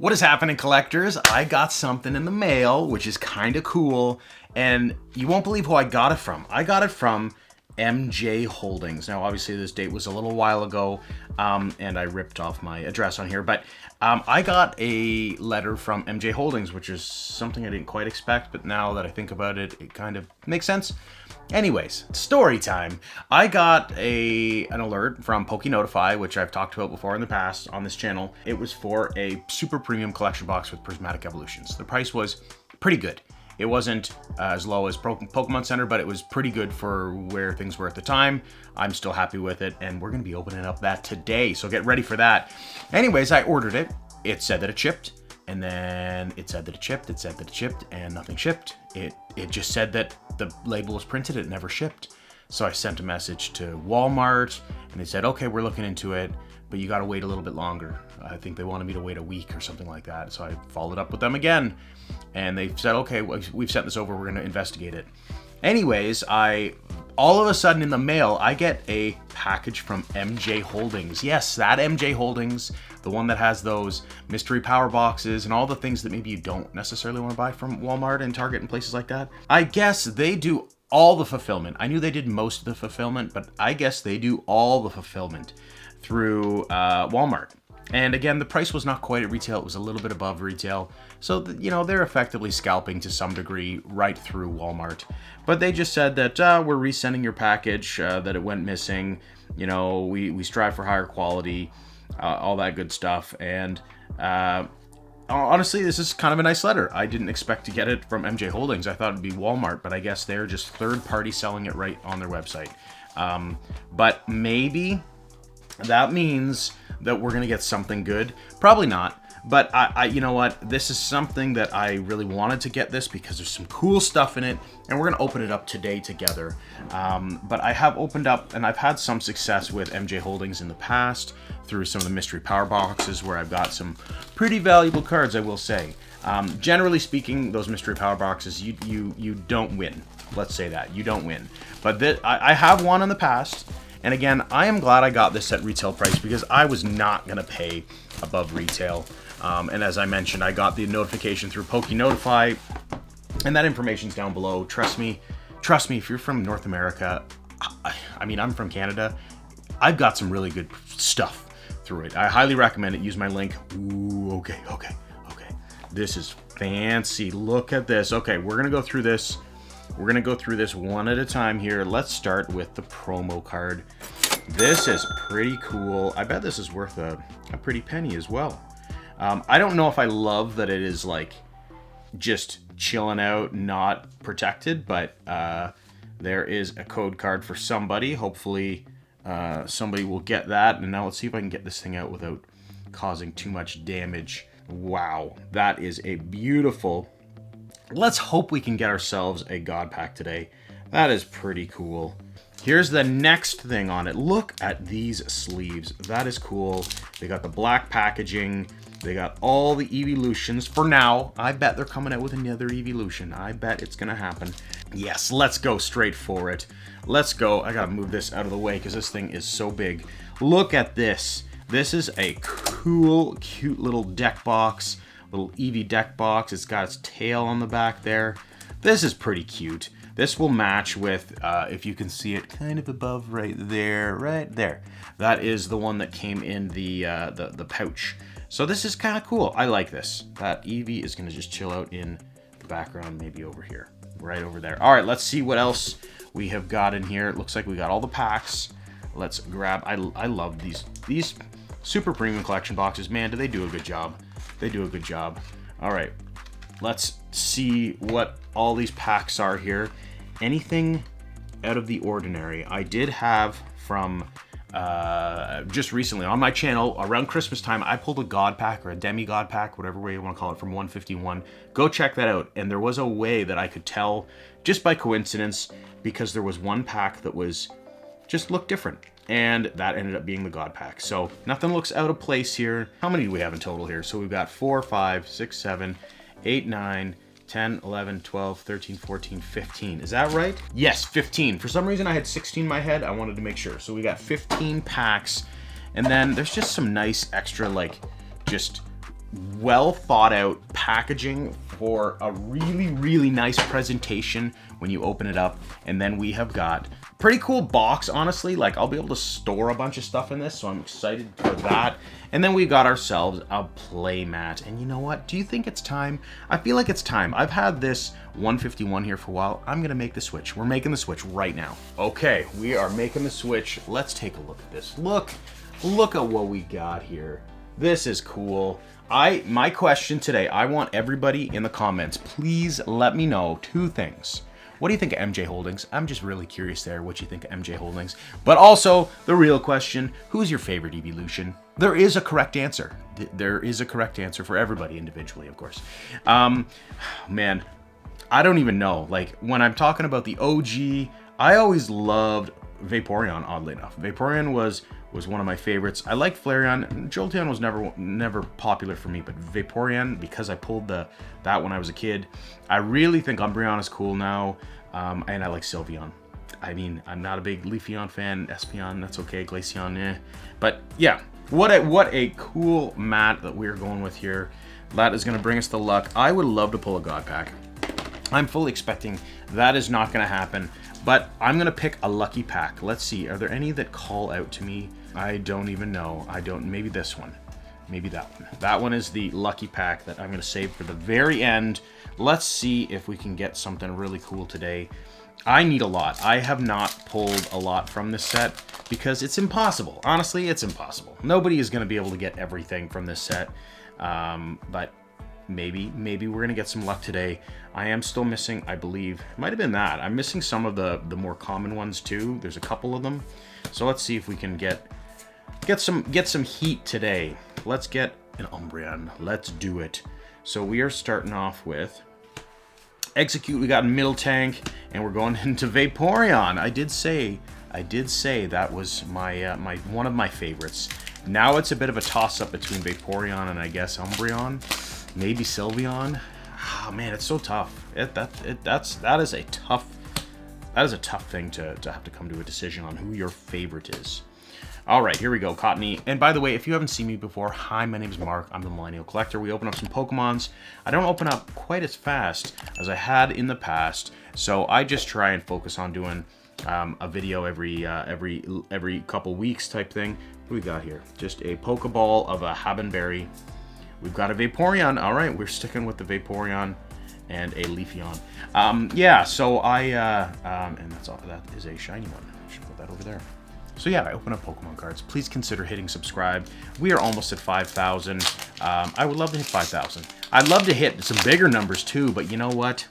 What is happening, collectors? I got something in the mail, which is kind of cool, and you won't believe who I got it from. I got it from MJ Holdings. Now, obviously, this date was a little while ago, and I ripped off my address on here, but I got a letter from MJ Holdings, which is something I didn't quite expect, but now that I think about it, it kind of makes sense. Anyways, story time. I got an alert from PokeNotify, which I've talked about before in the past on this channel. It was for a super premium collection box with Prismatic evolutions. The price was pretty good. It wasn't as low as Pokemon Center, but it was pretty good for where things were at the time. I'm still happy with it, and we're going to be opening up that today, so get ready for that. Anyways, I ordered it. It said that it shipped. And then it said that it shipped, and nothing shipped. It just said that the label was printed, it never shipped. So I sent a message to Walmart, and they said, okay, we're looking into it, but you gotta wait a little bit longer. I think they wanted me to wait a week or something like that. So I followed up with them again, and they said, okay, we've sent this over, we're gonna investigate it. Anyways, all of a sudden in the mail, I get a package from MJ Holdings. Yes, that MJ Holdings, the one that has those mystery power boxes and all the things that maybe you don't necessarily want to buy from Walmart and Target and places like that. I guess they do all the fulfillment. I knew they did most of the fulfillment, but I guess they do all the fulfillment through Walmart. And again, the price was not quite at retail. It was a little bit above retail. So, they're effectively scalping to some degree right through Walmart. But they just said that we're resending your package, that it went missing. We strive for higher quality, all that good stuff. And honestly, this is kind of a nice letter. I didn't expect to get it from MJ Holdings. I thought it'd be Walmart, but I guess they're just third party selling it right on their website. But maybe that means that we're going to get something good. Probably not. But you know what? This is something that I really wanted to get this because there's some cool stuff in it, and we're going to open it up today together. But I have opened up, and I've had some success with MJ Holdings in the past through some of the mystery power boxes where I've got some pretty valuable cards, I will say. Generally speaking, those mystery power boxes, you don't win. Let's say that. You don't win. But I have won in the past. And again, I am glad I got this at retail price because I was not going to pay above retail. And as I mentioned, I got the notification through PokeNotify, and that information's down below. Trust me, if you're from North America, I'm from Canada, I've got some really good stuff through it. I highly recommend it. Use my link. Ooh, okay. This is fancy. Look at this. Okay, we're going to go through this. We're going to go through this one at a time here. Let's start with the promo card. This is pretty cool. I bet this is worth a pretty penny as well. I don't know if I love that it is like just chilling out, not protected, but there is a code card for somebody. Hopefully somebody will get that. And now let's see if I can get this thing out without causing too much damage. Wow, that is a beautiful... Let's hope we can get ourselves a God Pack today. That is pretty cool. Here's the next thing on it. Look at these sleeves. That is cool. They got the black packaging. They got all the evolutions for now. I bet they're coming out with another evolution. I bet it's gonna happen. Yes, let's go straight for it. Let's go. I gotta move this out of the way because this thing is so big. Look at this. This is a cool, cute little deck box. Little Eevee deck box. It's got its tail on the back there. This is pretty cute. This will match with, if you can see it kind of above right there. That is the one that came in the pouch. So this is kind of cool. I like this. That Eevee is going to just chill out in the background, maybe over here. Right over there. All right, let's see what else we have got in here. It looks like we got all the packs. Let's grab... I love these super premium collection boxes. Man, do they do a good job. They do a good job. All right, let's see what all these packs are here. Anything out of the ordinary. I did have from just recently on my channel around Christmas time, I pulled a God Pack or a demigod pack, whatever way you want to call it, from 151. Go check that out. And there was a way that I could tell just by coincidence because there was one pack that was just looked different. And that ended up being the God Pack. So nothing looks out of place here. How many do we have in total here? So we've got 4, 5, 6, 7, 8, 9, 10, 11, 12, 13, 14, 15. Is that right? Yes, 15. For some reason I had 16 in my head. I wanted to make sure. So we got 15 packs. And then there's just some nice extra, like, just well thought out packaging for a really, really nice presentation when you open it up. And then we have got pretty cool box, honestly. Like, I'll be able to store a bunch of stuff in this, so I'm excited for that. And then we got ourselves a play mat. And you know what? Do you think it's time? I feel like it's time. I've had this 151 here for a while. I'm gonna make the switch. We're making the switch right now. Okay, we are making the switch. Let's take a look at this. Look at what we got here. This is cool. My question today, I want everybody in the comments, please let me know 2 things. What do you think of MJ Holdings? I'm just really curious there what you think of MJ Holdings. But also, the real question, who's your favorite evolution? There is a correct answer. There is a correct answer for everybody individually, of course. Man, I don't even know. Like, when I'm talking about the OG, I always loved Vaporeon, oddly enough. Vaporeon was one of my favorites. I like Flareon. Jolteon was never popular for me, but Vaporeon, because I pulled that when I was a kid. I really think Umbreon is cool now, and I like Sylveon. I mean, I'm not a big Leafeon fan. Espeon, that's okay. Glaceon, eh. But yeah, what a cool mat that we're going with here. That is going to bring us the luck. I would love to pull a God Pack. I'm fully expecting that is not going to happen, but I'm going to pick a lucky pack. Let's see. Are there any that call out to me? I don't even know. Maybe this one. Maybe that one. That one is the lucky pack that I'm going to save for the very end. Let's see if we can get something really cool today. I need a lot. I have not pulled a lot from this set because it's impossible. Honestly, it's impossible. Nobody is going to be able to get everything from this set, but maybe we're going to get some luck today. I am still missing, I believe, it might have been that. I'm missing some of the more common ones too. There's a couple of them. So let's see if we can get some heat today. Let's get an Umbreon. Let's do it. So we are starting off with Execute. We got middle tank, and we're going into Vaporeon. I did say that was my one of my favorites. Now it's a bit of a toss-up between Vaporeon and I guess Umbreon, maybe Sylveon. Oh man, it's so tough. That is a tough thing to have to come to a decision on who your favorite is. All right, here we go, Cottony. And by the way, if you haven't seen me before, hi, my name is Mark. I'm the Millennial Collector. We open up some Pokemons. I don't open up quite as fast as I had in the past, so I just try and focus on doing a video every couple weeks type thing. What do we got here? Just a Pokeball of a Habanberry. We've got a Vaporeon. All right, we're sticking with the Vaporeon and a Leafeon. Yeah, so and that's all. That is a shiny one. I should put that over there. So yeah, I open up Pokemon cards. Please consider hitting subscribe. We are almost at 5,000. I would love to hit 5,000. I'd love to hit some bigger numbers too, but you know what?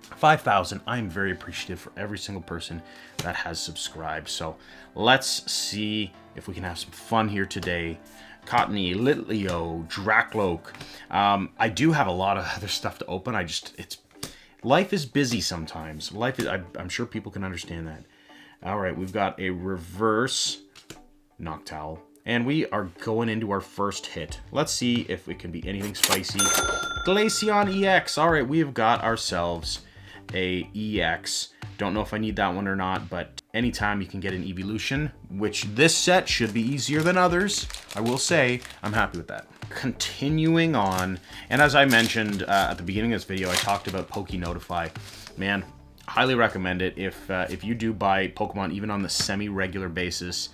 5,000. I'm very appreciative for every single person that has subscribed. So let's see if we can have some fun here today. Cottony, Litleo, Dracloak. I do have a lot of other stuff to open. Life is busy sometimes. I'm sure people can understand that. All right, we've got a reverse Noctowl, and we are going into our first hit. Let's see if it can be anything spicy. Glaceon EX. All right, we have got ourselves a EX. Don't know if I need that one or not, but anytime you can get an evolution, which this set should be easier than others, I will say, I'm happy with that. Continuing on, and as I mentioned at the beginning of this video, I talked about Poke Notify. Man, highly recommend it. If you do buy Pokemon even on the semi-regular basis,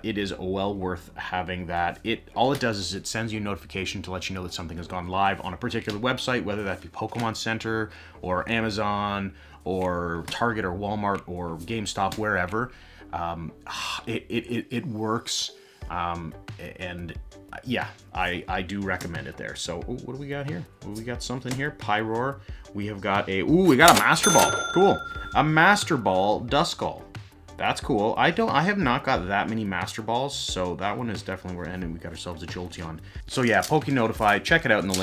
it is well worth having that. All it does is it sends you a notification to let you know that something has gone live on a particular website, whether that be Pokemon Center or Amazon or Target or Walmart or GameStop, wherever. It works, and yeah, I do recommend it there. So what do we got here? We got something here. Pyroar. We have got we got a Master Ball. Cool. A Master Ball Duskull. That's cool. I have not got that many Master Balls, so that one is definitely where we got ourselves a Jolteon. So yeah, Poke Notify. Check it out in the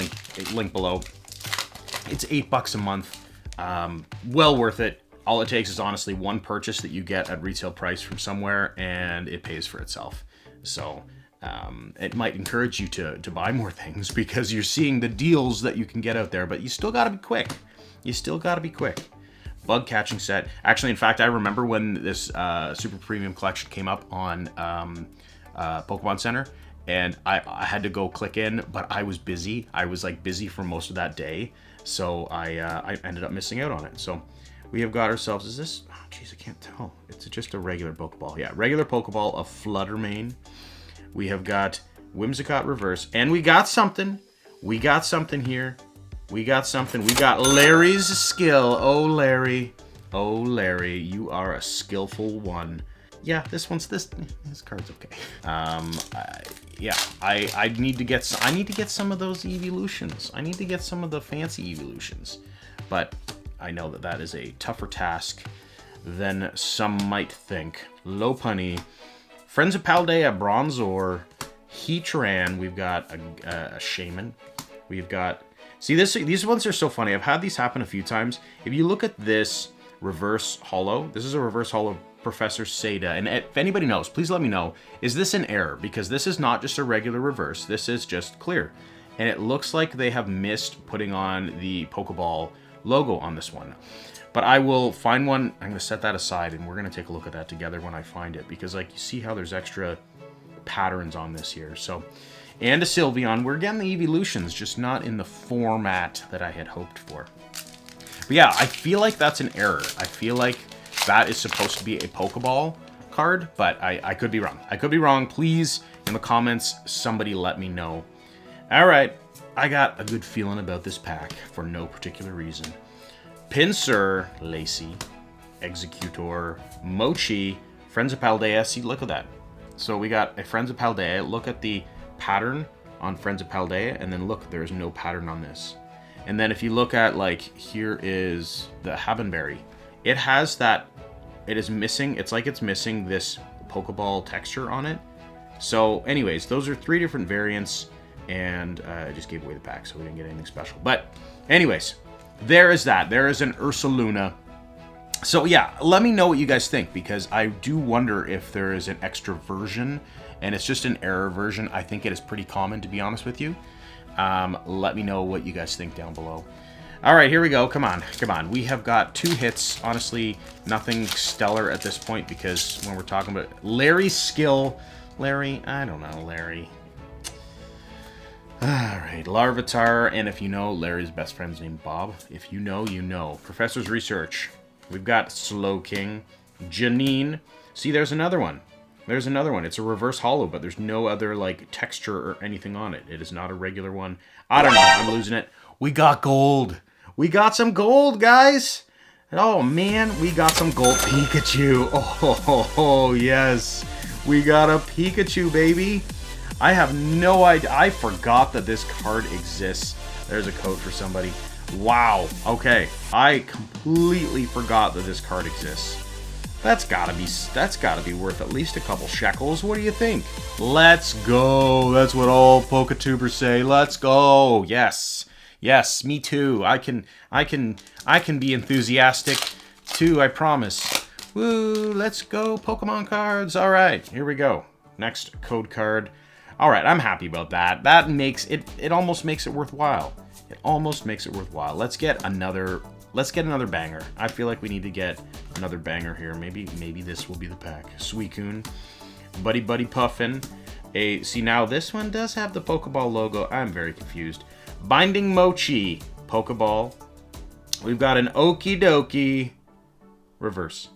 link below. It's $8 a month. Well worth it. All it takes is honestly one purchase that you get at retail price from somewhere, and it pays for itself. So it might encourage you to buy more things because you're seeing the deals that you can get out there, but you still got to be quick. Bug catching set. Actually, in fact, I remember when this Super Premium Collection came up on Pokemon Center, and I had to go click in, but I was busy. I was like busy for most of that day, so I ended up missing out on it. So we have got ourselves, is this, oh geez, I can't tell. It's just a regular Pokeball. Yeah, regular Pokeball of Fluttermane. We have got Whimsicott Reverse, and we got something. We got something here. We got something. We got Larry's skill. Oh, Larry. Oh, Larry, you are a skillful one. Yeah, this card's okay. Yeah, I need to get some of those evolutions. I need to get some of the fancy evolutions, but I know that is a tougher task than some might think. Lopunny, Friends of Paldea, Bronzor, Heatran. We've got a Shaman. We've got, see this. These ones are so funny. I've had these happen a few times. If you look at this reverse holo, this is a reverse holo Professor Seda, and if anybody knows, please let me know, is this an error? Because this is not just a regular reverse, this is just clear. And it looks like they have missed putting on the Pokeball logo on this one. But I will find one, I'm going to set that aside, and we're going to take a look at that together when I find it, because like you see how there's extra patterns on this here. So, and a Sylveon, we're getting the evolutions, just not in the format that I had hoped for. But yeah, I feel like that's an error. I feel like that is supposed to be a Pokeball card, but I could be wrong. I could be wrong. Please, in the comments, somebody let me know. All right, I got a good feeling about this pack for no particular reason. Pinsir, Lacey, Executor, Mochi, Friends of Paldea. See, look at that. So we got a Friends of Paldea. Look at the pattern on Friends of Paldea, and then look, there's no pattern on this. And then if you look at, like, here is the Habenberry. It has that, it is missing, it's like it's missing this Pokeball texture on it. So anyways, those are 3 different variants, and I just gave away the pack, so we didn't get anything special. But anyways, there is that. There is an Ursaluna. So yeah, let me know what you guys think, because I do wonder if there is an extra version, and it's just an error version. I think it is pretty common, to be honest with you. Let me know what you guys think down below. All right, here we go. Come on, come on. We have got 2 hits. Honestly, nothing stellar at this point, because when we're talking about Larry's skill, Larry, I don't know, Larry. All right, Larvitar, and if you know, Larry's best friend's named Bob. If you know, you know. Professor's Research. We've got Slowking, Janine. See, there's another one. There's another one. It's a reverse holo, but there's no other like texture or anything on it. It is not a regular one. I don't know. I'm losing it. We got gold. We got some gold, guys. Oh, man. We got some gold Pikachu. Oh, yes. We got a Pikachu, baby. I have no idea. I forgot that this card exists. There's a code for somebody. Wow. Okay. I completely forgot that this card exists. That's gotta be worth at least a couple shekels. What do you think? Let's go. That's what all Poketubers say. Let's go. Yes. Yes, me too. I can be enthusiastic too, I promise. Woo, let's go, Pokemon cards. All right, here we go. Next code card. All right, I'm happy about that. That makes it, it almost makes it worthwhile. It almost makes it worthwhile. Let's get another banger. I feel like we need to get another banger here. Maybe this will be the pack. Suicune, Buddy Puffin. See, now this one does have the Pokeball logo. I'm very confused. Binding Mochi, Pokeball. We've got an Okie Dokie reverse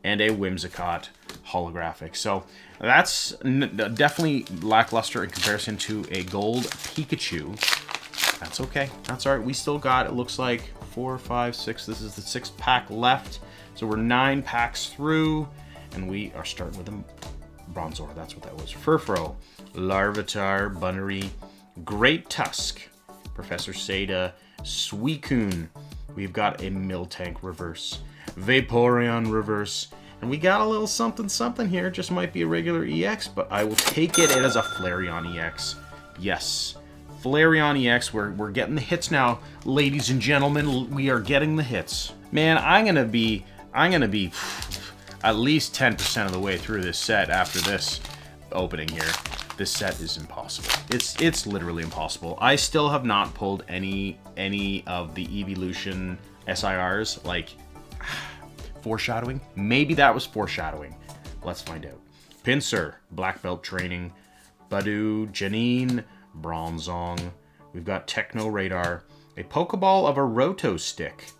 and a Whimsicott holographic. So that's definitely lackluster in comparison to a gold Pikachu. That's okay. That's all right. We still got, it looks like 4, 5, 6. This is the 6th pack left. So we're 9 packs through, and we are starting with a Bronzor. That's what that was. Furfrou, Larvitar, Bunnery, Great Tusk, Professor Seda, Suicune. We've got a Miltank reverse, Vaporeon reverse, and we got a little something here. Just might be a regular EX, but I will take it as a Flareon EX. Yes, Flareon EX. We're getting the hits now, ladies and gentlemen. We are getting the hits. Man, I'm gonna be at least 10% of the way through this set after this opening here. This set is impossible. It's literally impossible. I still have not pulled any of the evolution SIRs, like foreshadowing. Maybe that was foreshadowing. Let's find out. Pinsir, Black Belt Training, Badu, Janine, Bronzong. We've got Techno Radar, a Pokeball of a Roto Stick,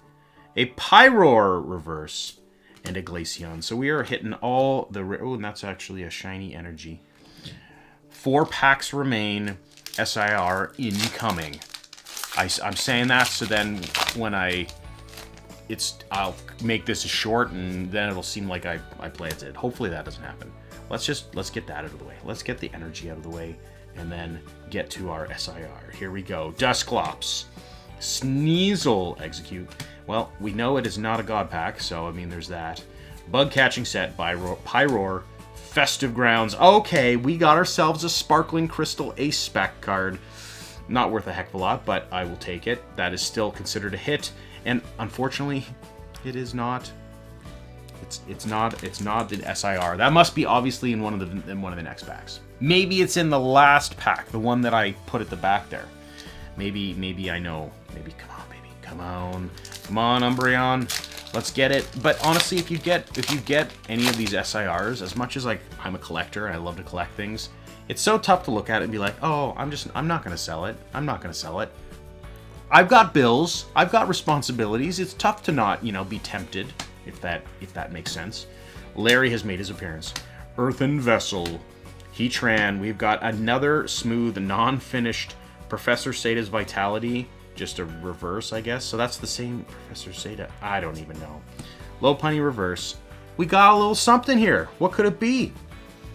a Pyroar reverse, and a Glaceon. So we are hitting all the... Oh, and that's actually a shiny energy. 4 packs remain. SIR incoming. I'm saying that so then when I'll make this short and then it'll seem like I planned it. Hopefully that doesn't happen. Let's get that out of the way. Let's get the energy out of the way and then get to our SIR. Here we go. Dusclops. Sneasel execute. Well, we know it is not a God Pack, so I mean there's that. Bug catching set by Pyroar. Festive Grounds. Okay, we got ourselves a Sparkling Crystal Ace Spec card. Not worth a heck of a lot, but I will take it. That is still considered a hit, and unfortunately, it is not. It's not the SIR. That must be obviously in one of the next packs. Maybe it's in the last pack, the one that I put at the back there. Maybe I know. Maybe come on, baby, come on, Umbreon. Let's get it. But honestly, if you get any of these SIRs, as much as like I'm a collector and I love to collect things, it's so tough to look at it and be like, oh, I'm not gonna sell it. I'm not gonna sell it. I've got bills. I've got responsibilities. It's tough to not, be tempted, if that makes sense. Larry has made his appearance. Earthen Vessel. Heatran. We've got another smooth, non-finished Professor Seta's Vitality. Just a reverse, I guess. So that's the same Professor Seta. I don't even know. Lopunny reverse. We got a little something here. What could it be?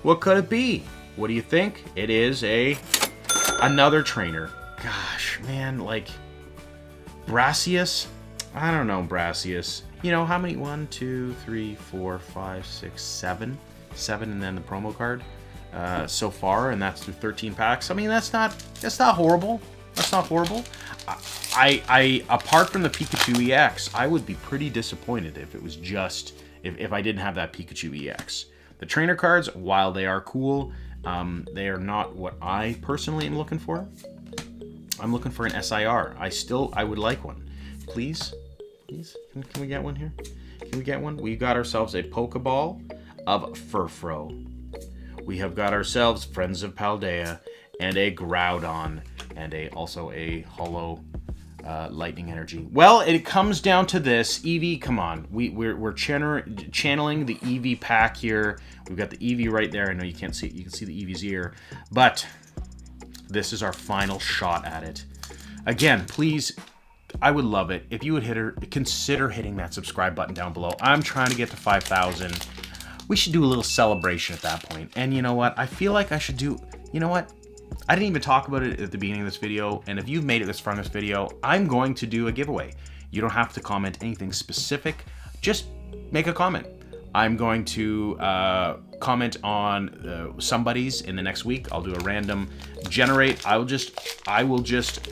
What could it be? What do you think? It is another trainer. Gosh, man, like Brassius? I don't know, Brassius. How many? 1, 2, 3, 4, 5, 6, 7. 7 and then the promo card so far, and that's through 13 packs. I mean, that's not horrible. That's not horrible. I apart from the Pikachu EX, I would be pretty disappointed if it was just if I didn't have that Pikachu EX. The trainer cards, while they are cool, they are not what I personally am looking for. I'm looking for an SIR. I would like one. Please, can we get one here? Can we get one? We got ourselves a Pokeball of Furfrou. We have got ourselves Friends of Paldea and a Groudon and also a Hollow Lightning Energy. Well, it comes down to this. Eevee, come on. We're channeling the Eevee pack here. We've got the Eevee right there. I know you can't see it. You can see the Eevee's ear. But this is our final shot at it. Again, please, I would love it if you would consider hitting that subscribe button down below. I'm trying to get to 5,000. We should do a little celebration at that point. And you know what? I feel like I should do... You know what? I didn't even talk about it at the beginning of this video, and if you've made it this far in this video, I'm going to do a giveaway. You don't have to comment anything specific, just make a comment. I'm going to comment on somebody's in the next week. I'll do a random generate. I will just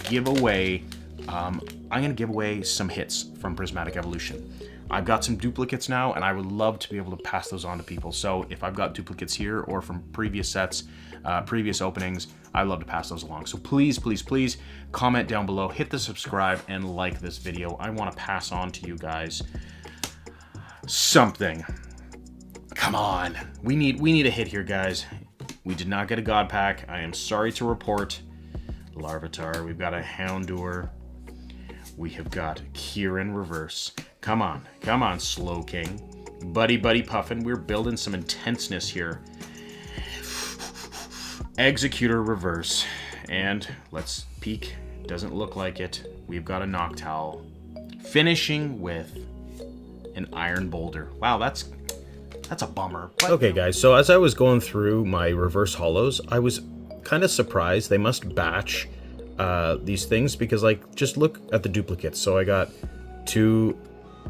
give away, I'm going to give away some hits from Prismatic Evolution. I've got some duplicates now, and I would love to be able to pass those on to people. So if I've got duplicates here or from previous sets, previous openings, I'd love to pass those along. So please, please, please comment down below, hit the subscribe, and like this video. I want to pass on to you guys something. Come on. We need a hit here, guys. We did not get a God Pack. I am sorry to report. Larvitar. We've got a Houndour. We have got Kieran reverse. Come on, Slowking. Buddy Puffin. We're building some intenseness here. Executor reverse. And let's peek. Doesn't look like it. We've got a Noctowl. Finishing with an Iron Boulder. Wow, that's a bummer. But... Okay, guys, so as I was going through my reverse hollows, I was kind of surprised. They must batch these things because, like, just look at the duplicates. So I got 2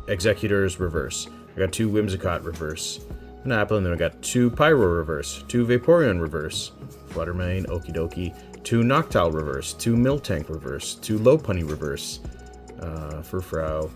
Executors reverse. I got 2 Whimsicott reverse. An Apple, and then I got 2 Pyro reverse, 2 Vaporeon reverse, Fluttermane, Okidoki, 2 Noctowl reverse, 2 Miltank reverse, 2 Lopunny reverse, Furfrou,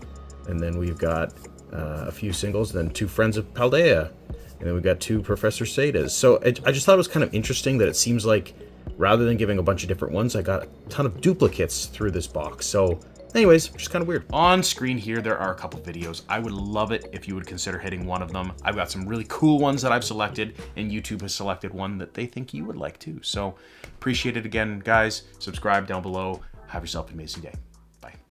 and then we've got a few singles, then 2 Friends of Paldea, and then we've got 2 Professor Setas. So I just thought it was kind of interesting that it seems like rather than giving a bunch of different ones, I got a ton of duplicates through this box. So Anyways, just kind of weird. On screen here, there are a couple videos. I would love it if you would consider hitting one of them. I've got some really cool ones that I've selected, and YouTube has selected one that they think you would like too. So appreciate it again, guys. Subscribe down below. Have yourself an amazing day.